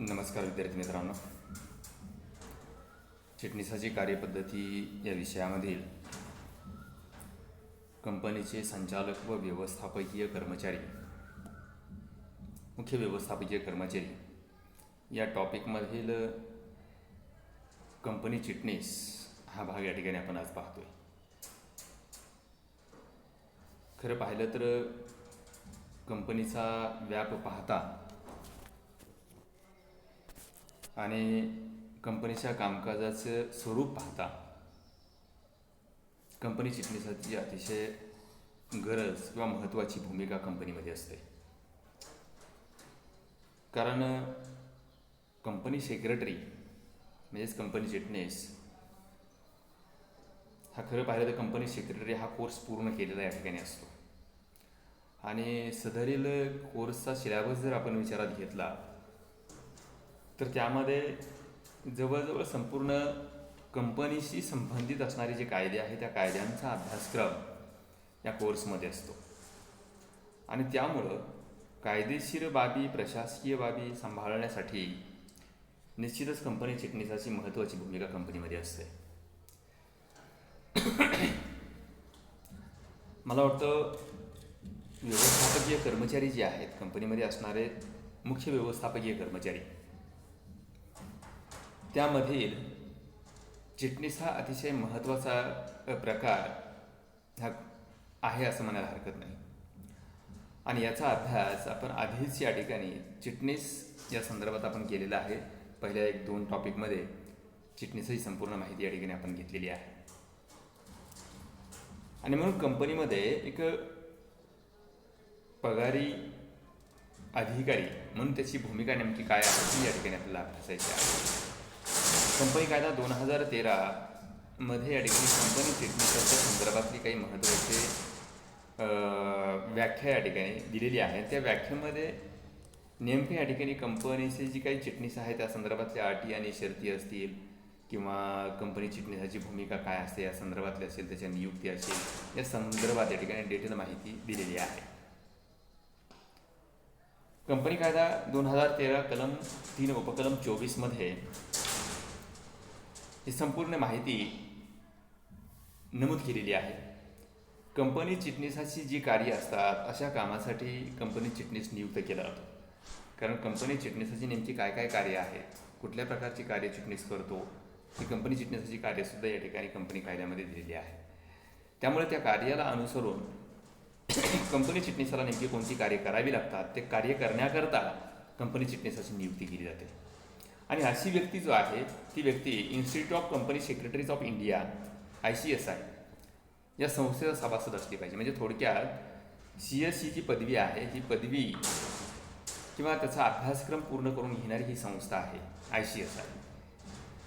नमस्कार विद्यार्थी मित्रांनो. चिटणीसाची कार्यपद्धती या विषयामधील कंपनीचे संचालक व व्यवस्थापकीय कर्मचारी, मुख्य व्यवस्थापकीय कर्मचारी या टॉपिकमधील कंपनी चिटणीस हा भाग या ठिकाणी आपण आज पाहतोय. खरं पाहिलं तर कंपनीचा व्याप पाहता आणि कंपनीच्या कामकाजाचं स्वरूप पाहता कंपनी चिटणीसाची अतिशय गरज किंवा महत्त्वाची भूमिका कंपनीमध्ये असते. कारण कंपनी सेक्रेटरी म्हणजेच कंपनी चिटणीस हा खरं पाहिलं तर कंपनी सेक्रेटरी हा कोर्स पूर्ण केलेला या ठिकाणी असतो. आणि सदरील कोर्सचा सिलेबस जर आपण विचारात घेतला तर त्यामध्ये जवळजवळ संपूर्ण कंपनीशी संबंधित असणारे जे कायदे आहेत त्या कायद्यांचा अभ्यासक्रम या कोर्समध्ये असतो. आणि त्यामुळं कायदेशीर बाबी, प्रशासकीय बाबी सांभाळण्यासाठी निश्चितच कंपनी चिटणीसाची महत्त्वाची भूमिका कंपनीमध्ये असते. मला वाटतं व्यवस्थापकीय कर्मचारी जे आहेत कंपनीमध्ये असणारे मुख्य व्यवस्थापकीय कर्मचारी, त्यामधील चिटणीस हा अतिशय महत्त्वाचा प्रकार हा आहे असं म्हणायला हरकत नाही. आणि याचा अभ्यास आपण आधीच या ठिकाणी चिटणीस या संदर्भात आपण केलेला आहे. पहिल्या 1-2 टॉपिकमध्ये चिटणीसची संपूर्ण माहिती या ठिकाणी आपण घेतलेली आहे. आणि म्हणून कंपनीमध्ये एक पगारी अधिकारी म्हणून त्याची भूमिका नेमकी काय आहे ती या ठिकाणी आपल्याला अभ्यासायची आहे. कंपनी कायदा 2013 मध्ये या ठिकाणी कंपनी चिटणीसाच्या संदर्भातली काही महत्त्वाचे व्याख्या या ठिकाणी दिलेली आहे. त्या व्याख्येमध्ये नेमके या ठिकाणी कंपनीची जी काही चिटणीस आहे त्या संदर्भातल्या अटी आणि शर्ती असतील किंवा कंपनी चिटणीसाची भूमिका काय असते या संदर्भातली असेल, त्याच्या नियुक्ती असेल, या संदर्भात या ठिकाणी डिटेल माहिती दिलेली आहे. कंपनी कायदा 2013 कलम 3 उपकलम 24 मध्ये ही संपूर्ण माहिती नमूद केलेली आहे. कंपनी चिटणीसाची जी कार्य असतात अशा कामासाठी कंपनी चिटणीस नियुक्त केला जातो. कारण कंपनी चिटणीसाची नेमकी काय काय कार्य आहेत, कुठल्या प्रकारची कार्य चिटणीस करतो, ही कंपनी चिटणीसाची कार्यसुद्धा या ठिकाणी कंपनी कायद्यामध्ये दिलेली आहे. त्यामुळे त्या कार्याला अनुसरून कंपनी चिटणीसाला नेमकी कोणती कार्य करावी लागतात ते कार्य करण्याकरता कंपनी चिटणीसाची नियुक्ती केली जाते. आणि अशी व्यक्ती जो आहे ती व्यक्ती institute of company secretaries of India ICSI या संस्थेचा सभासद असली पाहिजे. म्हणजे थोडक्यात CSE जी पदवी आहे ही पदवी किंवा त्याचा अभ्यासक्रम पूर्ण करून घेणारी ही संस्था आहे ICSI.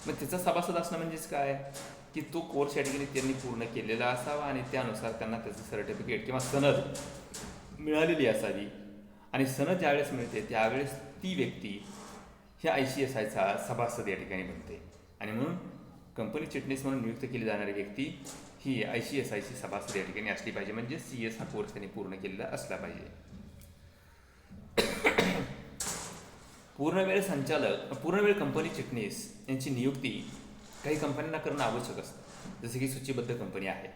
मग त्याचा सभासद असणं म्हणजेच काय की तो कोर्स या ठिकाणी त्यांनी पूर्ण केलेला असावा आणि त्यानुसार त्यांना त्याचं सर्टिफिकेट किंवा सनद मिळालेली असावी. आणि सनद ज्यावेळेस मिळते त्यावेळेस ती व्यक्ती ह्या ICSIचा सभासद या ठिकाणी बनते. आणि म्हणून कंपनी चिटणीस म्हणून नियुक्त केली जाणारी व्यक्ती ही ICSIची सभासद या ठिकाणी असली पाहिजे. म्हणजे CS हा कोर्स त्यांनी पूर्ण केलेला असला पाहिजे. पूर्णवेळ कंपनी चिटणीस यांची नियुक्ती काही कंपन्यांना करणं आवश्यक असतं. जसे की सूचीबद्ध कंपनी आहे,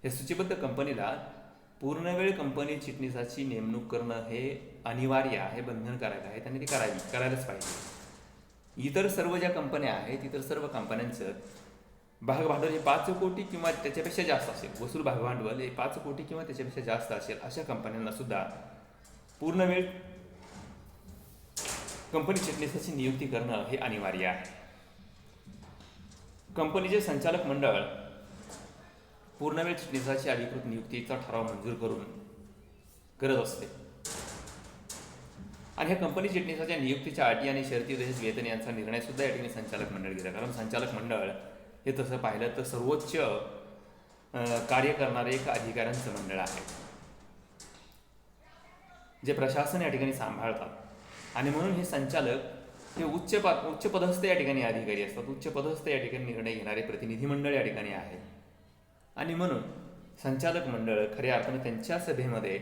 या सूचीबद्ध कंपनीला पूर्णवेळ कंपनी चिटणीसाची नेमणूक करणं हे अनिवार्य आहे, बंधनकारक आहे, त्यांनी ते करायलाच पाहिजे. इतर सर्व ज्या कंपन्या आहेत इतर सर्व कंपन्यांचं भागभांडवल हे 5 कोटी किंवा त्याच्यापेक्षा जास्त असेल, वसूल भागभांडवल हे 5 कोटी किंवा त्याच्यापेक्षा जास्त असेल अशा कंपन्यांना सुद्धा पूर्णवेळ कंपनी चिटणीसाची नियुक्ती करणं हे अनिवार्य आहे. कंपनीचे संचालक मंडळ पूर्णवेळ चिटणीसाची अधिकृत नियुक्तीचा ठराव मंजूर करून करत असते. आणि ह्या कंपनी चिटणीसाच्या नियुक्तीच्या अटी आणि शर्ती तसेच वेतन यांचा निर्णय सुद्धा या ठिकाणी संचालक मंडळ घेतात. कारण संचालक मंडळ हे तसं पाहिलं तर सर्वोच्च कार्य करणारे एक अधिकाऱ्यांचं मंडळ आहे जे प्रशासन या ठिकाणी सांभाळतात. आणि म्हणून हे संचालक हे उच्च पदस्थ या ठिकाणी अधिकारी असतात. उच्च पदस्थ या ठिकाणी निर्णय घेणारे प्रतिनिधी मंडळ या ठिकाणी आहे. आणि म्हणून संचालक मंडळ खऱ्या अर्थाने त्यांच्या सभेमध्ये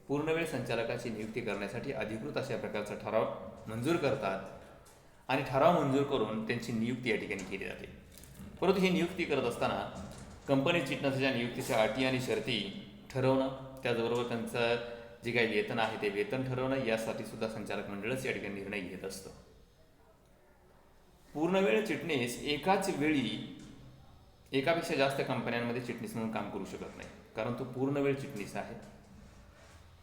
पूर्णवेळ संचालकाची नियुक्ती करण्यासाठी अधिकृत अशा प्रकारचा ठराव मंजूर करतात आणि ठराव मंजूर करून त्यांची नियुक्ती या ठिकाणी केली जाते. परंतु ही नियुक्ती करत असताना कंपनी चिटणीसाच्या नियुक्तीच्या अटी आणि शर्ती ठरवणं, त्याचबरोबर त्यांचं जे काही वेतन आहे ते वेतन ठरवणं, यासाठी सुद्धा संचालक मंडळच या ठिकाणी निर्णय घेत असतं. पूर्णवेळ चिटणीस एकाच वेळी एकापेक्षा जास्त कंपन्यांमध्ये चिटणीस म्हणून काम करू शकत नाही, कारण तो पूर्णवेळ चिटणीस आहे.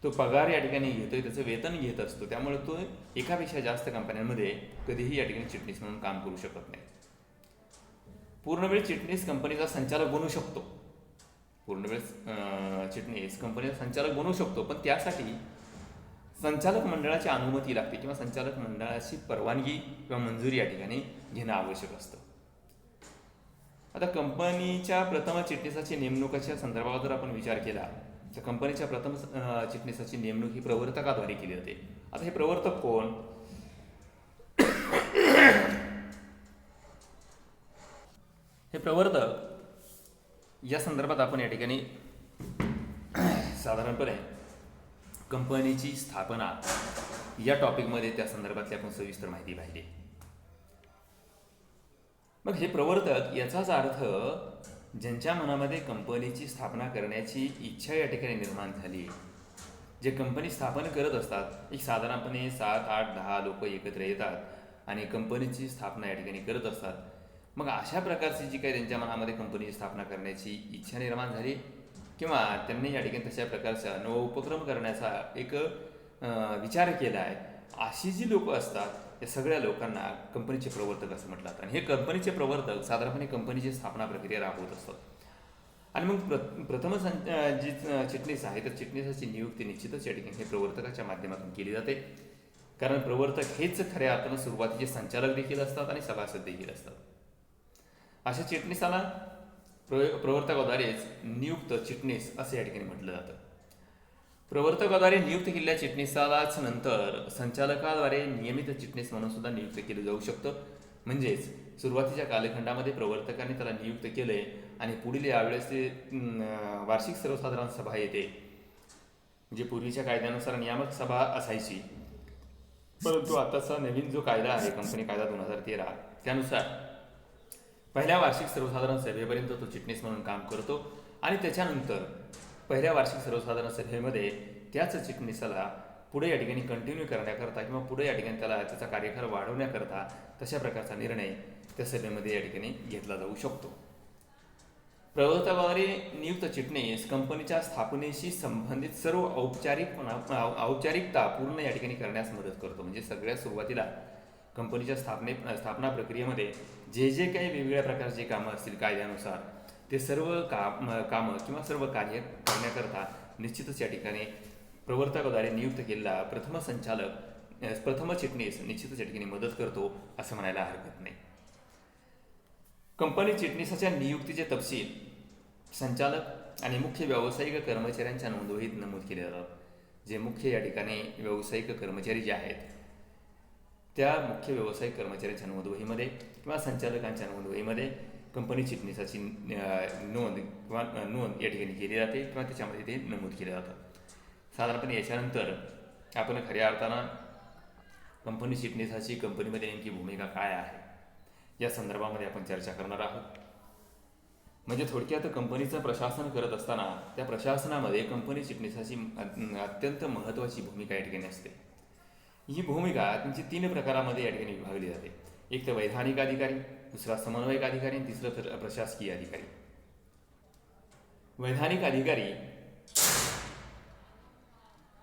तो पगार या ठिकाणी घेतोय, त्याचं वेतन घेत असतो, त्यामुळे तो एकापेक्षा जास्त कंपन्यांमध्ये कधीही या ठिकाणी चिटणीस म्हणून काम करू शकत नाही. पूर्णवेळ चिटणीस कंपनीचा संचालक बनू शकतो. पूर्णवेळ चिटणीस कंपनीचा संचालक बनू शकतो, पण त्यासाठी संचालक मंडळाची अनुमती लागते किंवा संचालक मंडळाची परवानगी किंवा मंजुरी या ठिकाणी घेणं आवश्यक असतं. आता कंपनीच्या प्रथम चिटणीसाची नेमणुकीच्या संदर्भात जर आपण विचार केला तर कंपनीच्या प्रथम चिटणीसाची नेमणूक ही प्रवर्तकाद्वारे केली जाते. आता हे प्रवर्तक कोण? हे प्रवर्तक या संदर्भात आपण या ठिकाणी साधारणपणे कंपनीची स्थापना या टॉपिकमध्ये त्या संदर्भातली आपण सविस्तर माहिती पाहिली. मग हे प्रवर्तक याचाच अर्थ ज्यांच्या मनामध्ये कंपनीची स्थापना करण्याची इच्छा या ठिकाणी निर्माण झाली, जे कंपनी स्थापन करत असतात, एक साधारणपणे 7, 8, 10 लोक एकत्र येतात आणि कंपनीची स्थापना या ठिकाणी करत असतात. मग अशा प्रकारची जी काही त्यांच्या मनामध्ये कंपनीची स्थापना करण्याची इच्छा निर्माण झाली किंवा त्यांनी या ठिकाणी तशा प्रकारचा नव उपक्रम करण्याचा एक विचार केला आहे, अशी जी लोक असतात या सगळ्या लोकांना कंपनीचे प्रवर्तक असं म्हटलं जातं. आणि हे कंपनीचे प्रवर्तक साधारणपणे कंपनीची स्थापना प्रक्रिया राबवत असतात. आणि मग प्रथम जी चिटणीस आहे तर चिटणीसाची नियुक्ती निश्चितच या ठिकाणी हे प्रवर्तकाच्या माध्यमातून केली जाते, कारण प्रवर्तक हेच खऱ्या अर्थानं सुरुवातीचे संचालक देखील असतात आणि सभासद देखील असतात. अशा चिटणीसाला प्रवर्तकाद्वारेच नियुक्त चिटणीस असं या ठिकाणी म्हटलं जातं. प्रवर्तकाद्वारे नियुक्त केलेल्या चिटणीसालाच नंतर संचालकाद्वारे नियमित चिटणीस म्हणून सुद्धा नियुक्त केलं जाऊ शकतं. म्हणजेच सुरुवातीच्या कालखंडामध्ये प्रवर्तकाने त्याला नियुक्त केले आणि पुढील यावेळेस ते वार्षिक सर्वसाधारण सभा येते, म्हणजे पूर्वीच्या कायद्यानुसार नियामक सभा असायची, परंतु आताचा नवीन जो कायदा आहे कंपनी कायदा 2013 त्यानुसार पहिल्या वार्षिक सर्वसाधारण सभेपर्यंत तो चिटणीस म्हणून काम करतो आणि त्याच्यानंतर पहिल्या वार्षिक सर्वसाधारण सभेमध्ये त्याच चिटणीसाला पुढे या ठिकाणी कंटिन्यू करण्याकरता किंवा पुढे या ठिकाणी त्याचा कार्यकाळ वाढवण्याकरता तशा प्रकारचा निर्णय त्या सभेमध्ये या ठिकाणी घेतला जाऊ शकतो. प्रवर्तकाद्वारे नियुक्त चिटणीस कंपनीच्या स्थापनेशी संबंधित सर्व औपचारिकता पूर्ण या ठिकाणी करण्यास मदत करतो. म्हणजे सगळ्यात सुरुवातीला कंपनीच्या स्थापना प्रक्रियेमध्ये जे जे काही वेगवेगळ्या प्रकारचे कामं असतील कायद्यानुसार ते सर्व कामं किंवा सर्व कार्य करण्याकरता निश्चितच या ठिकाणी प्रवर्तकाद्वारे नियुक्त केलेला प्रथम चिटणीस निश्चितच या ठिकाणी मदत करतो असं म्हणायला हरकत नाही. कंपनी चिटणीसाच्या नियुक्तीचे तपशील संचालक आणि मुख्य व्यावसायिक कर्मचाऱ्यांच्या नोंदवहीत नमूद केले जातात. जे मुख्य या ठिकाणी व्यावसायिक कर्मचारी जे आहेत त्या मुख्य व्यावसायिक कर्मचाऱ्यांच्या नोंदवहीमध्ये किंवा संचालकांच्या नोंदवहीमध्ये कंपनी चिटणीसाची नोंद या ठिकाणी केली जाते किंवा त्याच्यामध्ये ते नमूद केले जातात. साधारणपणे याच्यानंतर आपण खऱ्या अर्थानं कंपनी चिटणीसाची कंपनीमध्ये नेमकी भूमिका काय आहे या संदर्भामध्ये आपण चर्चा करणार आहोत. म्हणजे थोडक्यात कंपनीचं प्रशासन करत असताना त्या प्रशासनामध्ये कंपनी चिटणीसाची अत्यंत महत्त्वाची भूमिका या ठिकाणी असते. ही भूमिका त्यांची 3 प्रकारामध्ये या ठिकाणी विभागली जाते. एक तर वैधानिक अधिकारी, दुसरा समन्वयक अधिकारी आणि तिसरं प्रशासकीय अधिकारी. वैधानिक अधिकारी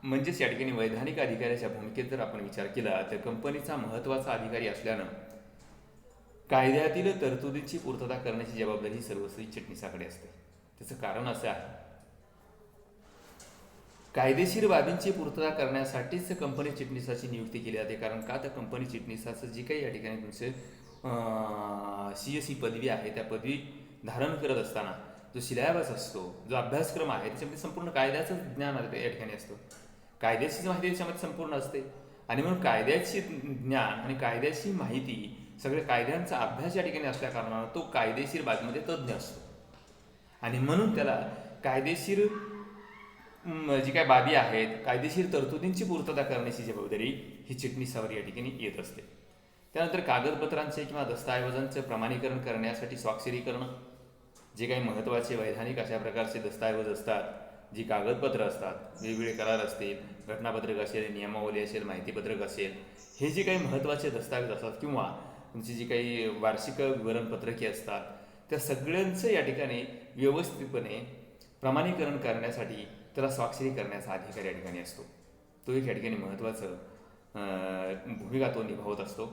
म्हणजेच या ठिकाणी वैधानिक अधिकाऱ्याच्या भूमिकेत जर आपण विचार केला तर कंपनीचा महत्त्वाचा अधिकारी असल्यानं कायद्यातील तरतुदींची पूर्तता करण्याची जबाबदारी सर्वस्वी चिटणीसाकडे असते. त्याचं कारण असं आहे, कायदेशीर बाबींची पूर्तता करण्यासाठीच कंपनी चिटणीसाची नियुक्ती केली जाते. कारण का तर कंपनी चिटणीसाचं जी काही या ठिकाणी तुमचे CSE पदवी आहे त्या पदवी धारण करत असताना जो सिलॅबस असतो, जो अभ्यासक्रम आहे त्याच्यामध्ये संपूर्ण कायद्याचं ज्ञान या ठिकाणी असतं, कायद्याची माहिती त्याच्यामध्ये संपूर्ण असते आणि म्हणून कायद्याची ज्ञान आणि कायद्याची माहिती सगळ्या कायद्यांचा अभ्यास या ठिकाणी असल्या कारणानं तो कायदेशीर बाबीमध्ये तज्ज्ञ असतो आणि म्हणून त्याला कायदेशीर जी काय बाबी आहेत, कायदेशीर तरतुदींची पूर्तता करण्याची जबाबदारी ही चिटणीसावर या ठिकाणी येत असते. त्यानंतर कागदपत्रांचे किंवा दस्तऐवजांचं प्रमाणीकरण करण्यासाठी स्वाक्षरी करणं. जे काही महत्त्वाचे वैधानिक अशा प्रकारचे दस्तऐवज असतात, जी कागदपत्र असतात, वेगवेगळे करार असतील, घटनापत्रक असेल, नियमावली असेल, माहितीपत्रक असेल, हे जे काही महत्त्वाचे दस्तऐवज असतात किंवा तुमची जी काही वार्षिक विवरणपत्रके असतात, त्या सगळ्यांचं या ठिकाणी व्यवस्थितपणे प्रमाणीकरण करण्यासाठी त्याला स्वाक्षरी करण्याचा अधिकार या ठिकाणी असतो. तो एक या ठिकाणी महत्त्वाचं भूमिका तो निभावत असतो.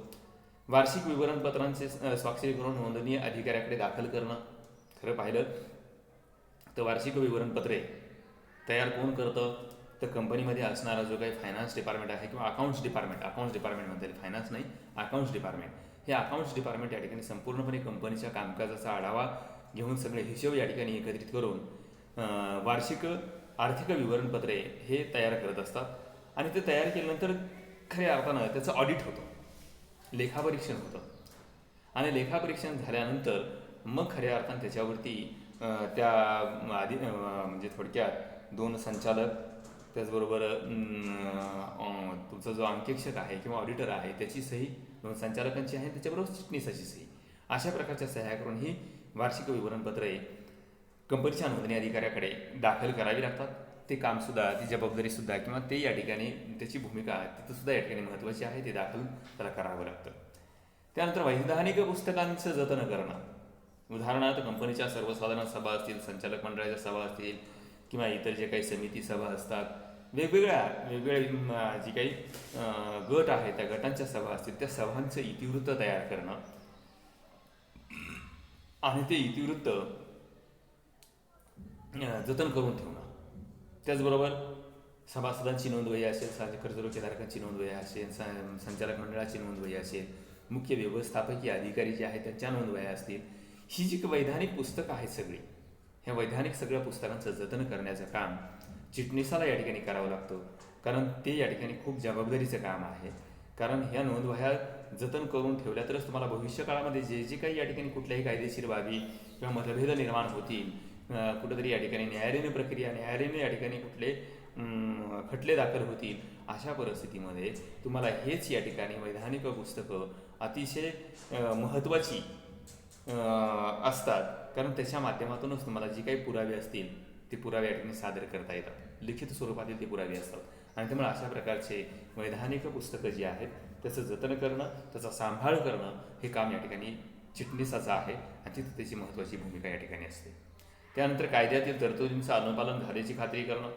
वार्षिक विवरणपत्रांचे स्वाक्षरी करून नोंदणीय अधिकाऱ्याकडे दाखल करणं. खरं पाहिलं तर वार्षिक विवरणपत्रे तयार कोण करतं, तर कंपनीमध्ये असणारा जो काही फायनान्स डिपार्टमेंट आहे किंवा अकाउंट्स डिपार्टमेंट म्हणता येईल, फायनान्स नाही, अकाउंट्स डिपार्टमेंट. हे अकाउंट्स डिपार्टमेंट या ठिकाणी संपूर्णपणे कंपनीच्या कामकाजाचा आढावा घेऊन सगळे हिशोब या ठिकाणी एकत्रित करून वार्षिक आर्थिक विवरणपत्रे हे तयार करत असतात. आणि ते तयार केल्यानंतर खऱ्या अर्थानं त्याचं ऑडिट होतं, लेखापरीक्षण होतं. आणि लेखापरीक्षण झाल्यानंतर मग खऱ्या अर्थानं त्याच्यावरती त्या म्हणजे थोडक्यात 2 संचालक, त्याचबरोबर तुमचा जो अंकेक्षक आहे किंवा ऑडिटर आहे त्याची सही, 2 संचालकांची आहे, त्याच्याबरोबर चिटणीसाची सही, अशा प्रकारच्या सह्या करून ही वार्षिक विवरणपत्रे कंपनीच्या नोंदणी अधिकाऱ्याकडे दाखल करावी लागतात. ते कामसुद्धा, ती जबाबदारीसुद्धा किंवा ते या ठिकाणी त्याची भूमिका तिथंसुद्धा या ठिकाणी महत्त्वाची आहे, ते दाखल त्याला करावं लागतं. त्यानंतर वैधानिक पुस्तकांचं जतन करणं. उदाहरणार्थ कंपनीच्या सर्वसाधारण सभा असतील, संचालक मंडळाच्या सभा असतील किंवा इतर जे काही समिती सभा असतात, वेगवेगळे जी काही गट आहेत त्या गटांच्या सभा असतील, त्या सभांचं इतिवृत्त तयार करणं आणि ते इतिवृत्त जतन करून ठेवणं. त्याचबरोबर सभासदांची नोंदवही असेल, कर्जरोखेधारकांची नोंदवही असेल, संचालक मंडळाची नोंदवही असेल, मुख्य व्यवस्थापकीय अधिकारी जे आहेत त्यांच्या नोंदवह्या असतील, ही जी वैधानिक पुस्तकं आहेत सगळी, ह्या वैधानिक सगळ्या पुस्तकांचं जतन करण्याचं काम चिटणीसाला या ठिकाणी करावं लागतं. कारण ते या ठिकाणी खूप जबाबदारीचं काम आहे. कारण ह्या नोंदवह्या जतन करून ठेवल्या तरच तुम्हाला भविष्यकाळामध्ये जे काही या ठिकाणी कुठल्याही कायदेशीर बाबी किंवा मतभेद निर्माण होतील, कुठंतरी या ठिकाणी न्यायालयीन या ठिकाणी कुठले खटले दाखल होतील, अशा परिस्थितीमध्ये तुम्हाला हेच या ठिकाणी वैधानिक पुस्तकं अतिशय महत्त्वाची असतात. कारण त्याच्या माध्यमातूनच तुम्हाला जी काही पुरावे असतील ते पुरावे या ठिकाणी सादर करता येतात, लिखित स्वरूपातील ते पुरावे असतात. आणि त्यामुळे अशा प्रकारचे वैधानिक पुस्तकं जी आहेत त्याचं जतन करणं, त्याचा सांभाळ करणं हे काम या ठिकाणी चिटणीसाचं आहे आणि तिथं त्याची महत्त्वाची भूमिका या ठिकाणी असते. त्यानंतर कायद्यातील तरतुदींचं अनुपालन झाल्याची खात्री करणं.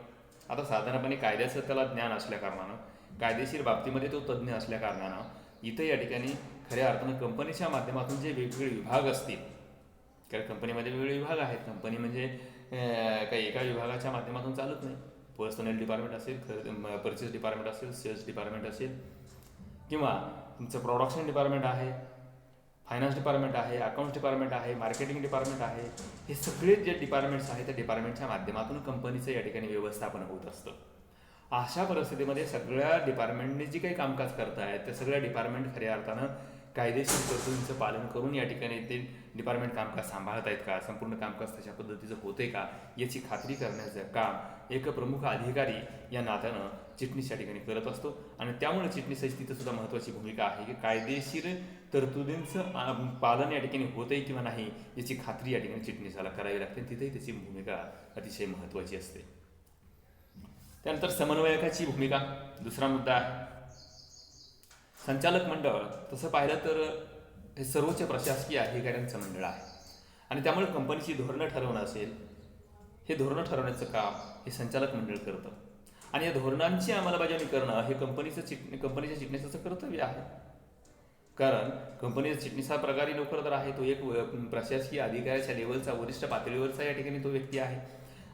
आता साधारणपणे कायद्याचं त्याला ज्ञान असल्याकारणानं, कायदेशीर बाबतीमध्ये तो तज्ज्ञ असल्याकारणानं इथं या ठिकाणी खऱ्या अर्थानं कंपनीच्या माध्यमातून जे वेगवेगळे विभाग असतील, कारण कंपनीमध्ये वेगवेगळे विभाग आहेत. कंपनी म्हणजे काही एका विभागाच्या माध्यमातून चालत नाही. पर्सनल डिपार्टमेंट असेल, परचेस डिपार्टमेंट असेल, सेल्स डिपार्टमेंट असेल किंवा तुमचं प्रोडक्शन डिपार्टमेंट आहे, फायनान्स डिपार्टमेंट आहे, अकाउंट्स डिपार्टमेंट आहे, मार्केटिंग डिपार्टमेंट आहे, हे सगळे जे डिपार्टमेंट्स आहेत त्या डिपार्टमेंटच्या माध्यमातून कंपनीचं या ठिकाणी व्यवस्थापन होत असतं. अशा परिस्थितीमध्ये सगळ्या डिपार्टमेंटने जे काही कामकाज करत आहेत त्या सगळ्या डिपार्टमेंट खऱ्या अर्थानं कायदेशीर तरतुदींचं पालन करून या ठिकाणी ते डिपार्टमेंट कामकाज सांभाळत आहेत का, संपूर्ण कामकाज तशा पद्धतीचं होते का, याची खात्री करण्याचं काम एक प्रमुख अधिकारी या नात्यानं चिटणीस या ठिकाणी करत असतो. आणि त्यामुळे चिटणीसाची तिथं सुद्धा महत्त्वाची भूमिका आहे की कायदेशीर तरतुदींचं पालन या ठिकाणी होतंय किंवा नाही याची खात्री या ठिकाणी चिटणीसाला करावी लागते. तिथेही त्याची भूमिका अतिशय महत्त्वाची असते. त्यानंतर समन्वयकाची भूमिका दुसरा मुद्दा आहे. संचालक मंडळ तसं पाहिलं तर हे सर्वोच्च प्रशासकीय अधिकाऱ्यांचं मंडळ आहे आणि त्यामुळे कंपनीची धोरणं ठरवणं असेल, हे धोरणं ठरवण्याचं काम हे संचालक मंडळ करतं आणि या धोरणांची अंमलबजावणी करणं हे कंपनीच्या चिटणीसाचं कर्तव्य आहे. कारण कंपनीचा चिटणीस हा प्रकारे नोकर तर आहे, तो एक प्रशासकीय अधिकाऱ्याच्या लेवलचा, वरिष्ठ पातळीवरचा या ठिकाणी तो व्यक्ती आहे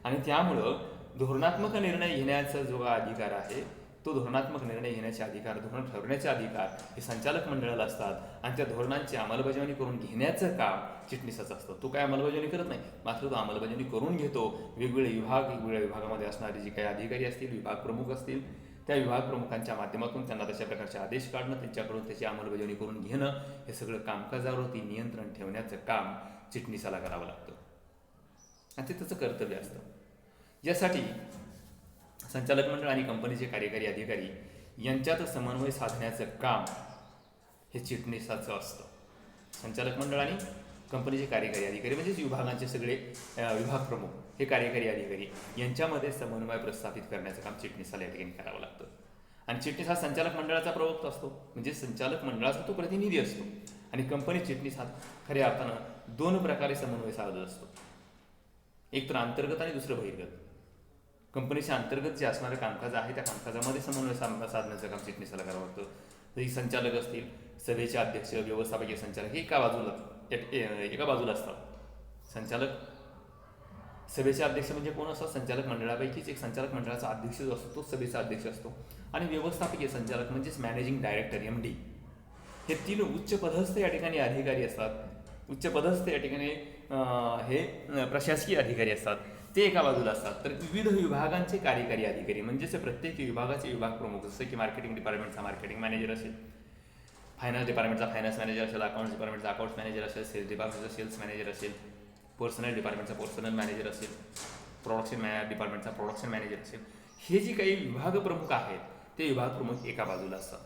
आणि त्यामुळं धोरणात्मक निर्णय घेण्याचा जो अधिकार आहे तो धोरणात्मक निर्णय घेण्याचे अधिकार, धोरण ठरवण्याचे अधिकार हे संचालक मंडळाला असतात आणि त्या धोरणांची अंमलबजावणी करून घेण्याचं काम चिटणीसाचं असतं. तो काय अंमलबजावणी करत नाही, मात्र तो अंमलबजावणी करून घेतो. वेगवेगळ्या विभागामध्ये असणारे जे काही अधिकारी असतील, विभाग प्रमुख असतील, त्या विभाग प्रमुखांच्या माध्यमातून त्यांना तशा प्रकारचे आदेश काढणं, त्यांच्याकडून त्याची अंमलबजावणी करून घेणं, हे सगळं कामकाजावरती नियंत्रण ठेवण्याचं काम चिटणीसाला करावं लागतं आणि ते त्याचं कर्तव्य असतं. यासाठी संचालक मंडळ आणि कंपनीचे कार्यकारी अधिकारी यांच्यात समन्वय साधण्याचं काम हे चिटणीसाचं असतं. संचालक मंडळ आणि कंपनीचे कार्यकारी अधिकारी म्हणजेच विभागांचे सगळे विभाग प्रमुख हे कार्यकारी अधिकारी यांच्यामध्ये समन्वय प्रस्थापित करण्याचं काम चिटणीसाला या ठिकाणी करावं लागतं. आणि चिटणीस हा संचालक मंडळाचा प्रवक्ता असतो, म्हणजे संचालक मंडळाचा तो प्रतिनिधी असतो. आणि कंपनी चिटणीस हा खऱ्या अर्थानं दोन प्रकारे समन्वय साधत असतो, एक तर अंतर्गत आणि दुसरं बहिर्गत. कंपनीच्या अंतर्गत जे असणारं कामकाज आहे त्या कामकाजामध्ये समन्वय साधण्याचं काम चिटणीसाला करावं लागतं. जरी संचालक असतील, सभेचे अध्यक्ष, व्यवस्थापकीय संचालक हे एका बाजूला असतात. संचालक सभेचे अध्यक्ष म्हणजे कोण असतात? संचालक मंडळापैकीच एक संचालक मंडळाचा अध्यक्ष जो असतो तो सभेचा अध्यक्ष असतो. आणि व्यवस्थापकीय संचालक म्हणजेच मॅनेजिंग डायरेक्टर MD हे 3 उच्च पदस्थ या ठिकाणी अधिकारी असतात. उच्च पदस्थ या ठिकाणी हे प्रशासकीय अधिकारी असतात, ते एका बाजूला असतात. तर विविध विभागांचे कार्यकारी अधिकारी म्हणजेच प्रत्येक विभागाचे विभाग प्रमुख, जसं की मार्केटिंग डिपार्टमेंटचा मार्केटिंग मॅनेजर असेल, फायनान्स डिपार्टमेंटचा फायनान्स मॅनेजर असेल, अकाउंट्स डिपार्टमेंटचा अकाउंट्स मॅनेजर असेल, सेल्स डिपार्टमेंटचा सेल्स मॅनेजर असेल, पर्सनल डिपार्टमेंटचा पर्सनल मॅनेजर असेल, प्रोडक्शन डिपार्टमेंटचा प्रोडक्शन मॅनेजर असेल, हे जे काही विभाग प्रमुख आहेत ते विभाग प्रमुख एका बाजूला असतात.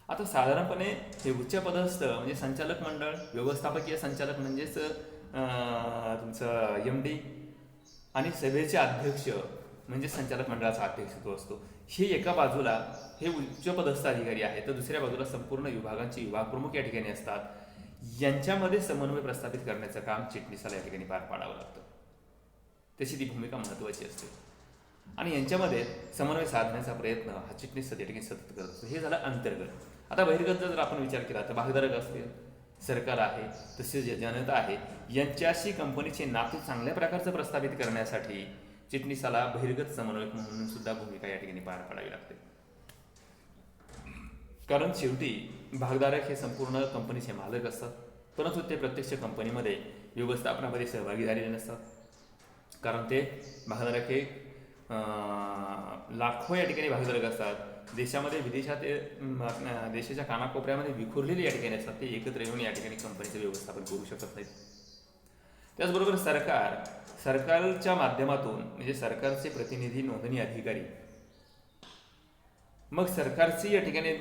आता साधारणपणे हे उच्च पदस्थ म्हणजे संचालक मंडळ, व्यवस्थापकीय संचालक म्हणजेच तुमचं MD आणि सभेचे अध्यक्ष म्हणजे संचालक मंडळाचा अध्यक्ष तो असतो, हे एका बाजूला हे उच्च पदस्थ अधिकारी आहेत, तर दुसऱ्या बाजूला संपूर्ण विभागांचे विभाग प्रमुख या ठिकाणी असतात. यांच्यामध्ये समन्वय प्रस्थापित करण्याचं काम चिटणीसाला या ठिकाणी पार पाडावं लागतं. त्याची ती भूमिका महत्त्वाची असते आणि यांच्यामध्ये समन्वय साधण्याचा प्रयत्न हा चिटणीस या ठिकाणी सतत करत असतो. हे झालं अंतर्गत. आता बहिर्गत जर आपण विचार केला तर भागधारक असतील, सरकार आहे, तसेच जनता आहे, यांच्याशी कंपनीचे नाते चांगल्या प्रकारचं प्रस्थापित करण्यासाठी चिटणीसाला बहिर्गत समन्वयक म्हणून सुद्धा भूमिका या ठिकाणी पार पाडावी लागते. कारण शेवटी भागधारक हे संपूर्ण कंपनीचे मालक असतात, परंतु ते प्रत्यक्ष कंपनीमध्ये व्यवस्थापनामध्ये सहभागी झालेले नसतात. कारण ते भागधारक हे लाखो या ठिकाणी भागधारक असतात. देशामध्ये विदेशात देशाच्या कानाकोपऱ्यामध्ये विखुरलेले या ठिकाणी असतात. ते एकत्र येऊन या ठिकाणी कंपनीचं व्यवस्थापन करू शकत नाहीत. त्याचबरोबर सरकारच्या माध्यमातून म्हणजे सरकारचे प्रतिनिधी, नोंदणी अधिकारी, मग सरकारची या ठिकाणी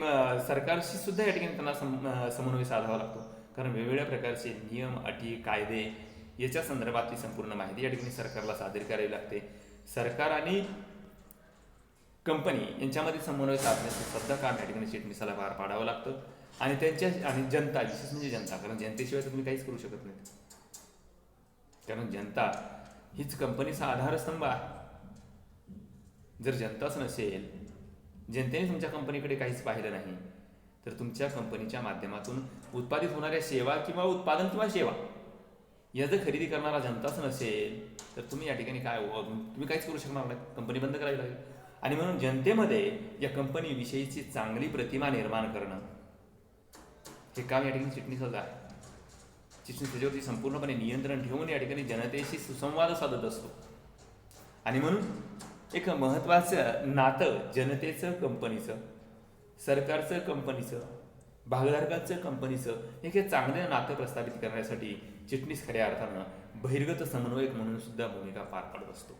सरकारशी सुद्धा या ठिकाणी त्यांना समन्वय साधावा लागतो. कारण वेगवेगळ्या प्रकारचे नियम, अटी, कायदे याच्या संदर्भातली संपूर्ण माहिती या ठिकाणी सरकारला सादर करावी लागते. सरकार आणि कंपनी यांच्यामध्ये समन्वय साधण्याचं सुद्धा काम या ठिकाणी चिटणीसाला पार पाडावं लागतं. आणि आणि जनता, विशेष म्हणजे जनता, कारण जनतेशिवाय तुम्ही काहीच करू शकत नाही. कारण जनता हीच कंपनीचा आधारस्तंभ आहे. जर जनताच नसेल, जनतेने तुमच्या कंपनीकडे काहीच पाहिलं नाही, तर तुमच्या कंपनीच्या माध्यमातून उत्पादित होणाऱ्या सेवा किंवा उत्पादन किंवा सेवा याचं खरेदी करणारा जनताच नसेल, तर तुम्ही या ठिकाणी तुम्ही काहीच करू शकणार नाही. कंपनी बंद करावी लागेल. आणि म्हणून जनतेमध्ये या कंपनीविषयीची चांगली प्रतिमा निर्माण करणं हे काम या ठिकाणी चिटणीसाचं आहे. चिटणीस त्याच्यावरती संपूर्णपणे नियंत्रण ठेवून या ठिकाणी जनतेशी सुसंवाद साधत असतो. आणि म्हणून एक महत्त्वाचं नातं जनतेचं कंपनीचं, सरकारचं कंपनीचं, भागधारकांचं कंपनीचं एक चांगलं नातं प्रस्थापित करण्यासाठी चिटणीस खऱ्या अर्थानं बहिर्गत समन्वयक म्हणून सुद्धा भूमिका पार पाडत असतो.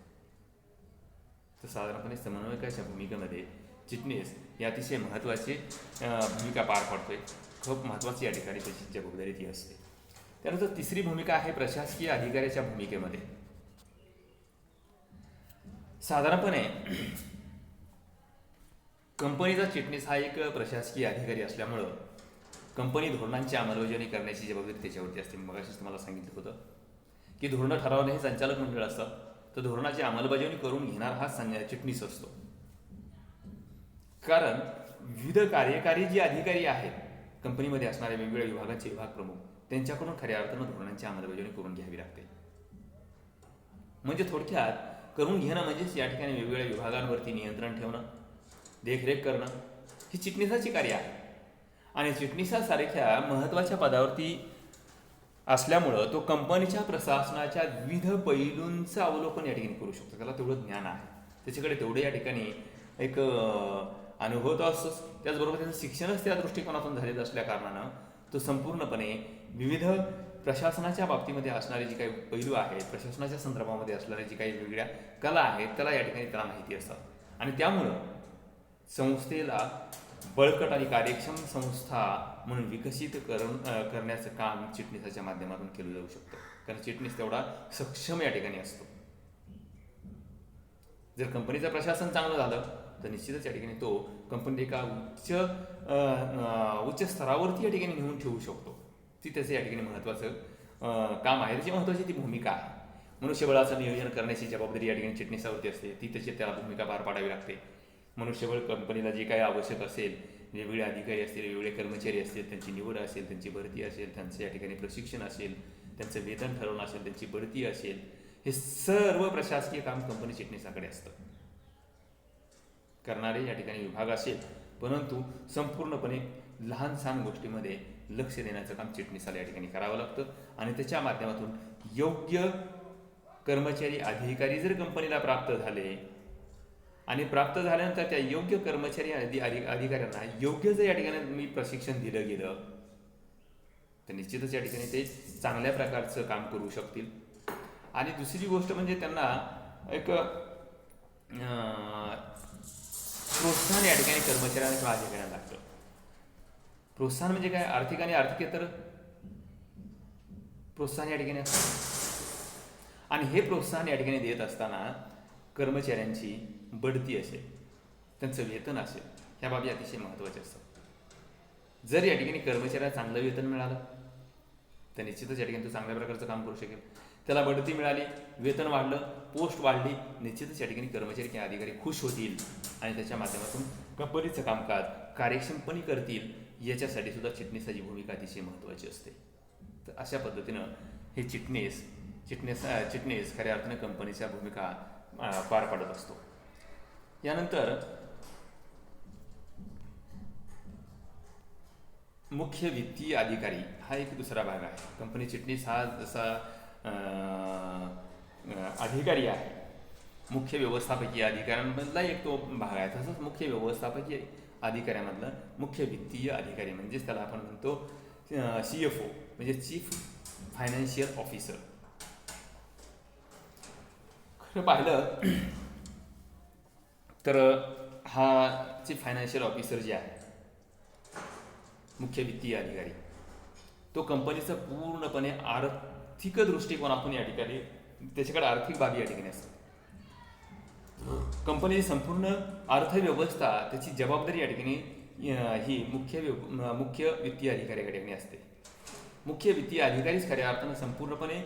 तर साधारणपणे समन्वयकाच्या भूमिकेमध्ये चिटणीस ही अतिशय महत्त्वाची भूमिका पार पाडतोय. खूप महत्त्वाची या ठिकाणी त्याची जबाबदारी ती असते. त्यानंतर तिसरी भूमिका आहे प्रशासकीय अधिकाऱ्याच्या भूमिकेमध्ये. साधारणपणे कंपनीचा चिटणीस हा एक प्रशासकीय अधिकारी असल्यामुळं कंपनी धोरणांची अंमलबजावणी करण्याची जबाबदारी त्याच्यावरती असते. मगाशीच तुम्हाला सांगितलं होतं की धोरणं ठरवणे हे संचालक मंडळ असतं, तर धोरणाची अंमलबजावणी करून घेणार हा चिटणीस असतो. कारण विविध कार्यकारी जे अधिकारी आहेत कंपनीमध्ये असणारे वेगवेगळ्या विभागाचे विभाग प्रमुख, त्यांच्याकडून खऱ्या अर्थानं धोरणांची अंमलबजावणी करून घ्यावी लागते. म्हणजे थोडक्यात करून घेणं म्हणजेच या ठिकाणी वेगवेगळ्या विभागांवरती नियंत्रण ठेवणं, देखरेख करणं ही चिटणीसाची कार्य आहे. आणि चिटणीसासारख्या महत्त्वाच्या पदावरती असल्यामुळं तो कंपनीच्या प्रशासनाच्या विविध पैलूंचं अवलोकन या ठिकाणी करू शकतो. त्याला तेवढं ज्ञान आहे, त्याच्याकडे तेवढे या ठिकाणी एक अनुभव तो असतोच. त्याचबरोबर त्याचं शिक्षणच त्या दृष्टिकोनातून झालेलं असल्या कारणानं तो संपूर्णपणे विविध प्रशासनाच्या बाबतीमध्ये असणारे जे काही पैलू आहेत, प्रशासनाच्या संदर्भामध्ये असणाऱ्या जी काही वेगवेगळ्या कला आहेत, त्याला या ठिकाणी त्याला माहिती असतात. आणि त्यामुळं संस्थेला बळकट आणि कार्यक्षम संस्था म्हणून विकसित करण्याचं काम चिटणीसाच्या माध्यमातून केलं जाऊ शकतं. कारण चिटणीस तेवढा सक्षम या ठिकाणी असतो. जर कंपनीचं प्रशासन चांगलं झालं तर निश्चितच या ठिकाणी तो कंपनी एका उच्च स्तरावरती या ठिकाणी नेऊन ठेवू शकतो. ती त्याचं या ठिकाणी महत्त्वाचं काम आहे, त्याची महत्त्वाची ती भूमिका आहे. मनुष्यबळाचं नियोजन करण्याची जबाबदारी या ठिकाणी चिटणीसावरती असते, ती त्याची त्याला भूमिका पार पाडावी लागते. मनुष्यबळ कंपनीला जे काही आवश्यक असेल, वेगवेगळे अधिकारी असतील, वेगवेगळे कर्मचारी असतील, त्यांची निवड असेल, त्यांची भरती असेल, त्यांचं या ठिकाणी प्रशिक्षण असेल, त्यांचं वेतन ठरवणं असेल, त्यांची बढती असेल, हे सर्व प्रशासकीय काम कंपनी चिटणीसाकडे असतं. करणारे या ठिकाणी विभाग असेल, परंतु संपूर्णपणे लहान सहान गोष्टीमध्ये लक्ष देण्याचं काम चिटणीसाला या ठिकाणी करावं लागतं. आणि त्याच्या माध्यमातून योग्य कर्मचारी अधिकारी जर कंपनीला प्राप्त झाले आणि प्राप्त झाल्यानंतर त्या योग्य कर्मचारी अधिकाऱ्यांना योग्य जर या ठिकाणी मी प्रशिक्षण दिलं गेलं तर निश्चितच या ठिकाणी ते चांगल्या प्रकारचं काम करू शकतील. आणि दुसरी गोष्ट म्हणजे त्यांना एक प्रोत्साहन या ठिकाणी कर्मचाऱ्यांना किंवा अधिकाऱ्यांना लागतं. प्रोत्साहन म्हणजे काय? आर्थिक आणि आर्थिकेतर प्रोत्साहन या ठिकाणी असतं. आणि हे प्रोत्साहन या ठिकाणी देत असताना कर्मचाऱ्यांची बढती असेल, त्यांचं वेतन असेल, ह्या बाबी अतिशय महत्त्वाच्या असतात. जर या ठिकाणी कर्मचाऱ्याला चांगलं वेतन मिळालं तर निश्चितच या ठिकाणी तो चांगल्या प्रकारचं काम करू शकेल. त्याला बढती मिळाली, वेतन वाढलं, पोस्ट वाढली, निश्चितच या ठिकाणी कर्मचारी किंवा अधिकारी खुश होतील आणि त्याच्या माध्यमातून कंपनीचं कामकाज कार्यक्षमपणे करतील. याच्यासाठी सुद्धा चिटणीसाची भूमिका अतिशय महत्त्वाची असते. तर अशा पद्धतीनं हे चिटणीस खऱ्या अर्थानं कंपनीच्या भूमिका पार पाडत असतो. यानंतर मुख्य वित्तीय अधिकारी हा एक दुसरा भाग आहे. कंपनी चिटणीस हा जसा अधिकारी आहे, मुख्य व्यवस्थापकीय अधिकाऱ्यांमधला एक तो भाग आहे. तसंच मुख्य व्यवस्थापकीय अधिकाऱ्यामधलं मुख्य वित्तीय अधिकारी म्हणजेच त्याला आपण म्हणतो CFO म्हणजे चीफ फायनान्शियल ऑफिसर. खरं पाहिलं तर हा चीफ फायनान्शियल ऑफिसर जे आहे, मुख्य वित्तीय अधिकारी, तो कंपनीचं पूर्णपणे आर्थिक दृष्टिकोनातून या ठिकाणी त्याच्याकडे आर्थिक बाबी या ठिकाणी असतात. कंपनीची संपूर्ण अर्थव्यवस्था त्याची जबाबदारी या ठिकाणी ही मुख्य वित्तीय अधिकारी या ठिकाणी असते. मुख्य वित्तीय अधिकारीच खऱ्या अर्थानं संपूर्णपणे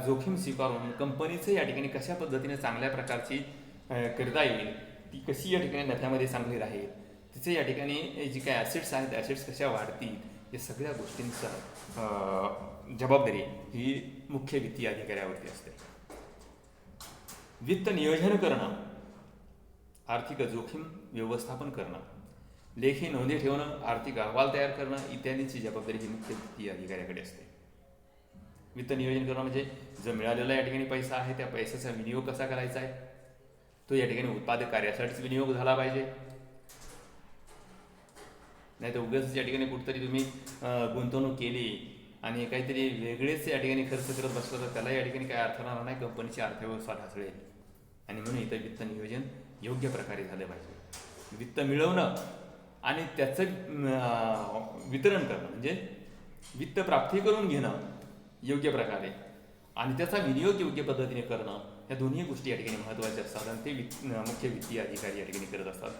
जोखीम स्वीकारून कंपनीचं या ठिकाणी कशा पद्धतीने चांगल्या प्रकारची करता येईल, ती कशी या ठिकाणी नफ्यामध्ये चांगली राहील, तिचे या ठिकाणी जी काही ॲसेट्स आहेत ॲसेट्स कशा वाढतील, या सगळ्या गोष्टींचा जबाबदारी ही मुख्य वित्तीय अधिकाऱ्यावरती असते. वित्त नियोजन करणं, आर्थिक जोखीम व्यवस्थापन करणं, लेखी नोंदी ठेवणं, आर्थिक अहवाल तयार करणं इत्यादींची जबाबदारी ही मुख्य वित्तीय अधिकाऱ्याकडे असते. वित्त नियोजन करणं म्हणजे जो मिळालेला या ठिकाणी पैसा आहे त्या पैशाचा विनियोग कसा करायचा आहे, तो या ठिकाणी उत्पादक कार्यासाठीच विनियोग झाला पाहिजे. नाही तर उगाच या ठिकाणी कुठेतरी तुम्ही गुंतवणूक केली आणि काहीतरी वेगळेच या ठिकाणी खर्च करत बसलं तर त्याला या ठिकाणी काय अर्थ राहणार नाही, कंपनीची अर्थव्यवस्था ढासळेल. आणि म्हणून इथं वित्त नियोजन योग्य प्रकारे झालं पाहिजे. वित्त मिळवणं आणि त्याचं वितरण करणं म्हणजे वित्त प्राप्ती करून घेणं योग्य प्रकारे आणि त्याचा विनियोग योग्य पद्धतीने करणं, या दोन्ही गोष्टी या ठिकाणी महत्त्वाच्या असतात आणि ते मुख्य वित्तीय अधिकारी या ठिकाणी करत असतात.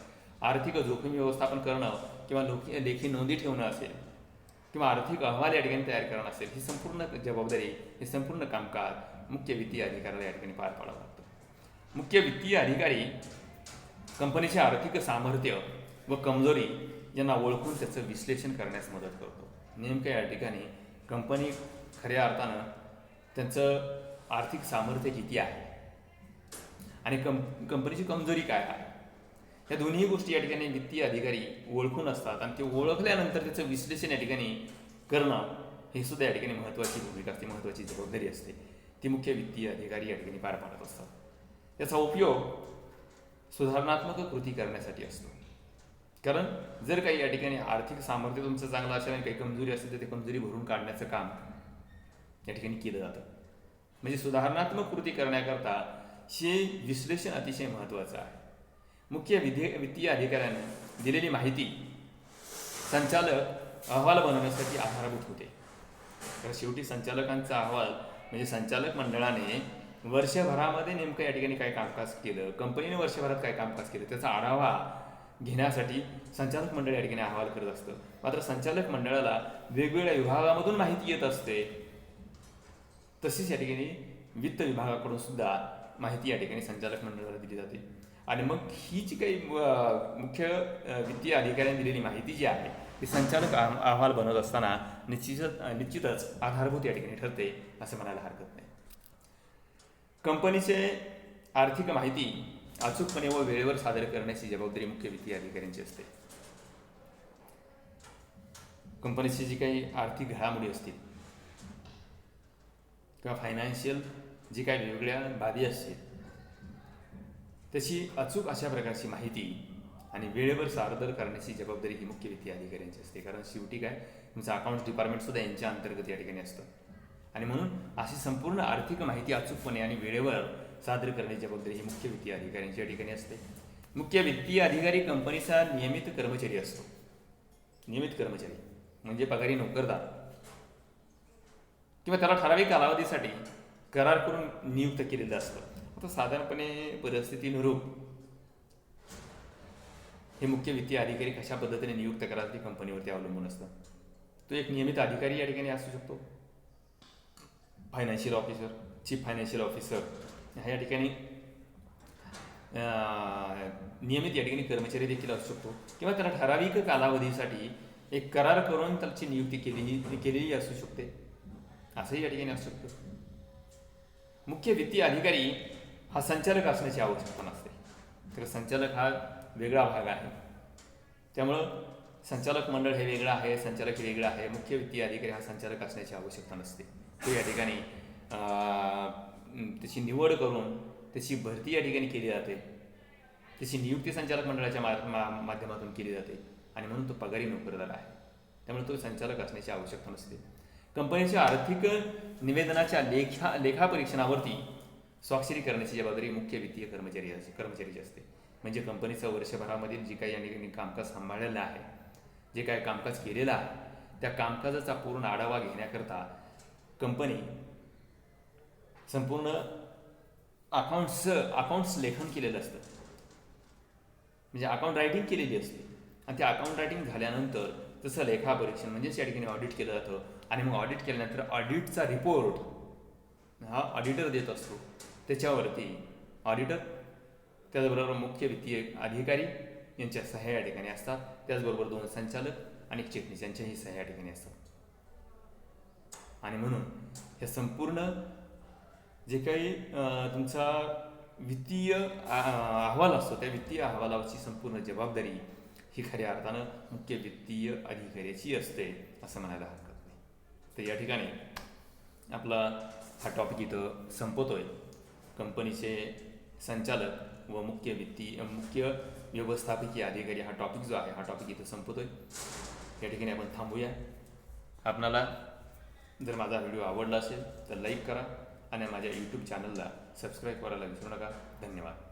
आर्थिक जोखीम व्यवस्थापन करणं किंवा लेखी नोंदी ठेवणं असेल किंवा आर्थिक अहवाल या ठिकाणी तयार करणं असेल, ही संपूर्ण जबाबदारी, हे संपूर्ण कामकाज मुख्य वित्तीय अधिकाऱ्याला या ठिकाणी पार पाडावं लागतं. मुख्य वित्तीय अधिकारी कंपनीचे आर्थिक सामर्थ्य व कमजोरी यांना ओळखून त्याचं विश्लेषण करण्यास मदत करतो. नेमकं या ठिकाणी कंपनी खऱ्या अर्थानं त्यांचं आर्थिक सामर्थ्य किती आहे आणि कंपनीची कमजोरी काय आहे, या दोन्ही गोष्टी या ठिकाणी वित्तीय अधिकारी ओळखून असतात आणि ते ओळखल्यानंतर त्याचं विश्लेषण या ठिकाणी करणं हे सुद्धा या ठिकाणी महत्त्वाची भूमिका असते, महत्त्वाची जबाबदारी असते. ती मुख्य वित्तीय अधिकारी या ठिकाणी पार पाडत असतात. त्याचा उपयोग सुधारणात्मक कृती करण्यासाठी असतो. कारण जर काही या ठिकाणी आर्थिक सामर्थ्य तुमचं चांगलं असेल आणि काही कमजोरी असेल तर ते कमजोरी भरून काढण्याचं काम या ठिकाणी केलं जातं. म्हणजे सुधारणात्मक कृती करण्याकरता हे विश्लेषण अतिशय महत्त्वाचं आहे. मुख्य वित्तीय अधिकाऱ्याने दिलेली माहिती संचालक अहवाल बनवण्यासाठी आधारभूत होते. तर शेवटी संचालकांचा अहवाल म्हणजे संचालक मंडळाने वर्षभरामध्ये नेमकं या ठिकाणी काय कामकाज केलं, कंपनीने वर्षभरात काय कामकाज केलं, त्याचा आढावा घेण्यासाठी संचालक मंडळ या ठिकाणी अहवाल करत असतं. मात्र संचालक मंडळाला वेगवेगळ्या विभागामधून माहिती येत असते. तसेच या ठिकाणी वित्त विभागाकडून सुद्धा माहिती या ठिकाणी संचालक मंडळाला दिली जाते. आणि मग ही जी काही मुख्य वित्तीय अधिकाऱ्यांनी दिलेली माहिती जी आहे ती संचालक अहवाल बनवत असताना निश्चितच आधारभूत या ठिकाणी ठरते असं म्हणायला हरकत नाही. कंपनीचे आर्थिक माहिती अचूकपणे व वेळेवर सादर करण्याची जबाबदारी मुख्य वित्तीय अधिकाऱ्यांची असते. कंपनीची जी काही आर्थिक घडामोडी असतील किंवा फायनान्शियल जी काही वेगवेगळ्या बाबी असतील त्याची अचूक अशा प्रकारची माहिती आणि वेळेवर सादर करण्याची जबाबदारी ही मुख्य वित्तीय अधिकाऱ्यांची असते. कारण शेवटी काय तुमचं अकाउंट्स डिपार्टमेंटसुद्धा यांच्या अंतर्गत या ठिकाणी असतं. आणि म्हणून अशी संपूर्ण आर्थिक माहिती अचूकपणे आणि वेळेवर सादर करण्याची जबाबदारी ही मुख्य वित्तीय अधिकाऱ्यांच्या ठिकाणी असते. मुख्य वित्तीय अधिकारी कंपनीचा नियमित कर्मचारी असतो. नियमित कर्मचारी म्हणजे पगारी नोकरदार किंवा त्याला ठराविक कालावधीसाठी करार करून नियुक्त केलेलं असतं. आता साधारणपणे परिस्थितीनुरूप हे मुख्य वित्तीय अधिकारी कशा पद्धतीने नियुक्त कराल ती कंपनीवरती अवलंबून असतं. तो एक नियमित अधिकारी या ठिकाणी असू शकतो. Financial officer, chief financial officer ह्या या ठिकाणी नियमित या ठिकाणी कर्मचारी देखील असू शकतो किंवा त्याला ठराविक कालावधीसाठी एक करार करून त्याची नियुक्ती केलेली असू शकते. असंही या ठिकाणी असू शकतं. मुख्य वित्तीय अधिकारी हा संचालक असण्याची आवश्यकता नसते. तर संचालक हा वेगळा भाग आहे. त्यामुळं संचालक मंडळ हे वेगळं आहे, संचालक हे वेगळं आहे. मुख्य वित्तीय अधिकारी हा संचालक असण्याची आवश्यकता नसते. तो या ठिकाणी त्याची निवड करून त्याची भरती या ठिकाणी केली जाते. त्याची नियुक्ती संचालक मंडळाच्या माध्यमातून केली जाते आणि म्हणून तो पगारी नोकरदार आहे. त्यामुळे तो संचालक असण्याची आवश्यकता नसते. कंपनीच्या आर्थिक निवेदनाच्या लेखापरीक्षणावरती स्वाक्षरी करण्याची जबाबदारी मुख्य वित्तीय कर्मचारीची असते. म्हणजे कंपनीचं वर्षभरामधील जी काही या ठिकाणी कामकाज सांभाळलेलं आहे, जे काही कामकाज केलेलं आहे त्या कामकाजाचा पूर्ण आढावा घेण्याकरता कंपनी संपूर्ण अकाउंट्स लेखन केलेलं असतं. म्हणजे अकाउंट रायटिंग केलेली असते आणि ते अकाउंट रायटिंग झाल्यानंतर तसं लेखापरीक्षण म्हणजेच या ठिकाणी ऑडिट केलं जातं. आणि मग ऑडिट केल्यानंतर ऑडिटचा रिपोर्ट हा ऑडिटर देत असतो. त्याच्यावरती ऑडिटर त्याचबरोबर मुख्य वित्तीय अधिकारी यांच्या सह्या या ठिकाणी असतात. त्याचबरोबर 2 संचालक आणि चिटणीस यांच्याही सह्या या ठिकाणी असतात. आणि म्हणून हे संपूर्ण जे काही तुमचा वित्तीय अहवाल असतो त्या वित्तीय अहवालाची संपूर्ण जबाबदारी ही खऱ्या अर्थानं मुख्य वित्तीय अधिकाऱ्याची असते असं म्हणायला हरकत नाही. तर या ठिकाणी आपला हा टॉपिक इथं संपवतोय. कंपनीचे संचालक व मुख्य व्यवस्थापकीय अधिकारी हा टॉपिक जो आहे हा टॉपिक इथं संपवतोय. या ठिकाणी आपण थांबूया. आपणाला जर माझा व्हिडिओ आवडला असेल तर लाईक करा आणि माझ्या यूट्यूब चॅनलला सबस्क्राईब करायला विसरू नका. धन्यवाद.